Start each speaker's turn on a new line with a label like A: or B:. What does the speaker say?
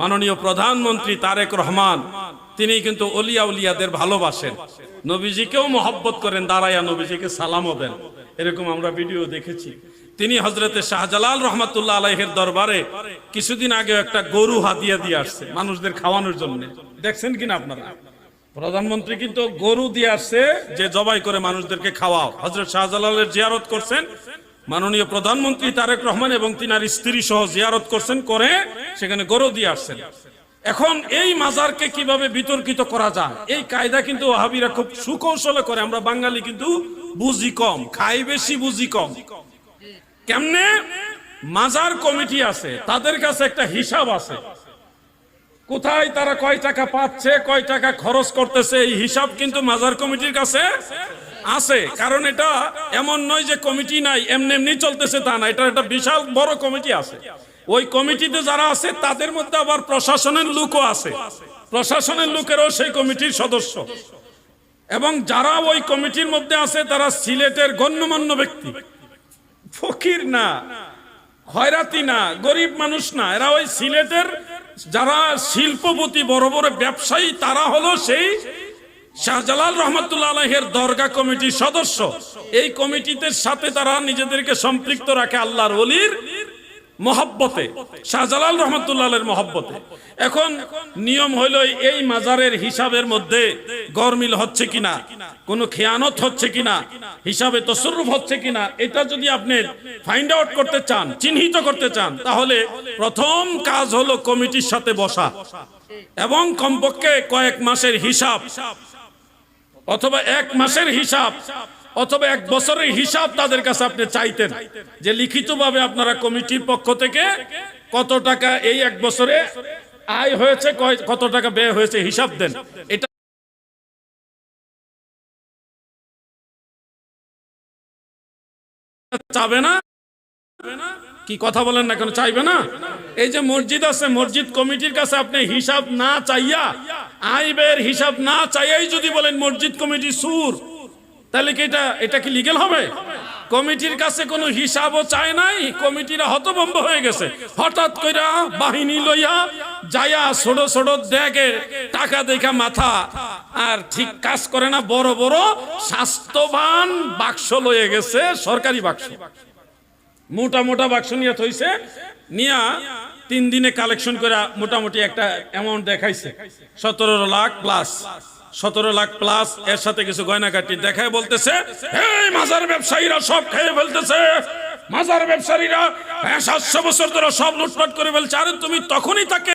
A: মাননীয় প্রধানমন্ত্রী তারেক রহমান তিনি কিন্তু ওলিয়া উলিয়াদের ভালোবাসেন, নবীজিকেও মহব্বত করেন, দাঁড়াইয়া নবীজিকে সালামও দেন। এরকম আমরা ভিডিও দেখেছি। তিনি হযরতে শাহজালাল রহমাতুল্লাহ আলাইহির দরবারে কিছুদিন আগে একটা গরু হাদিয়া দিয়ে আসছে মানুষদের খাওয়ানোর জন্য। দেখছেন কিনা আপনারা? প্রধানমন্ত্রী কিন্তু গরু দিয়ে আসছে যে জবাই করে মানুষদেরকে খাওয়াও। হযরত শাহজালালের জিয়ারত করছেন মাননীয় প্রধানমন্ত্রী তারেক রহমান এবং তিনার স্ত্রী সহ জিয়ারত করছেন, করে সেখানে গরু দিয়ে আসছেন। এখন এই মাজারকে কিভাবে বিতর্কিত করা যায় এই কায়দা কিন্তু ওয়াহাবিরা খুব সুকৌশলে করে। আমরা বাঙালি কিন্তু বুঝি কম, খাই বেশি, বুঝি কম। কেমনে? মাজার কমিটি আছে, তাদের কাছে একটা হিসাব আছে, কোথায় তারা কয় টাকা পাচ্ছে, কয় টাকা খরচ করতেছে, এই হিসাব কিন্তু মাজার কমিটির কাছে আছে। কারণ এটা এমন নয় যে কমিটি নাই, এমনি এমনি চলতেছে তা না, এটা একটা বিশাল বড় কমিটি আছে। ওই কমিটিতে যারা আছে তাদের মধ্যে আবার প্রশাসনের লোকও আছে, প্রশাসনের লোকেরাও সেই কমিটির সদস্য। এবং যারা ওই কমিটির মধ্যে আছে তারা সিলেটের গণ্যমান্য ব্যক্তি, ফকির না, খয়রাতি না, গরিব মানুষ না, এরা ওই সিলেটের যারা শিল্পপতি, বড় বড় ব্যবসায়ী, তারা হলো সেই শাহজালাল রহমাতুল্লাহ আলাইহির দরগা কমিটির সদস্য। এই কমিটিতে সাথে তারা নিজেদেরকে সম্পৃক্ত রাখে আল্লাহর ওলির মহব্বতে, শাহজালাল রহমাতুল্লাহ আলাইহির মহব্বতে। এখন নিয়ম হইল এই মাজারের হিসাবের মধ্যে গরমিল হচ্ছে কিনা, কোনো খেয়ানত হচ্ছে কিনা, হিসাবে তসররুফ হচ্ছে কিনা, এটা যদি আপনি ফাইন্ড আউট করতে চান, চিহ্নিত করতে চান, তাহলে প্রথম কাজ হলো কমিটির সাথে বসা এবং কমপক্ষে কয়েক মাসের হিসাব অথবা এক মাসের হিসাব অথবা এক বছরের হিসাব তাদের কাছে আপনি চাইতেন যে লিখিতভাবে আপনারা কমিটির পক্ষ থেকে কত টাকা এই এক বছরে আয় হয়েছে, কত টাকা ব্যয় হয়েছে, হিসাব দেন। এটা চাবে না? কি কথা বলেন না কেন? চাইবে না? এই যে মসজিদ আছে, মসজিদ কমিটির কাছে আপনি হিসাব না চাইয়া, আয় ব্যয়ের হিসাব না চাইয়াই যদি বলেন মসজিদ কমিটি সুর, তাহলে কি এটা কি লিগ্যাল হবে? কমিটির কাছে কোনো হিসাবও চায় নাই, কমিটিরা হতভম্ব হয়ে গেছে। হঠাৎ কইরা বাহিনী লইয়া যায়া ছোট ছোট দেখে টাকা দেখা মাথা আর ঠিক কাজ করে না, বড় বড় স্বাস্থ্যবান বাক্স লয়ে গেছে, সরকারি বাক্স, মোটা মোটা বাক্স নিয়ে থইছে, নিয়া 3 দিনে কালেকশন করে মোটামুটি একটা অ্যামাউন্ট দেখাইছে, 17 লাখ প্লাস, 17 লাখ প্লাস, এর সাথে কিছু গয়নাকাটি দেখায় বলতেছে এই মাজার ব্যবসায়ীরা সব খেয়ে ফেলতেছে, মাজার ব্যবসায়ীরা 700 বছর ধরে সব লুটপাট করে ফেলছে। আরে তুমি তখনই তাকে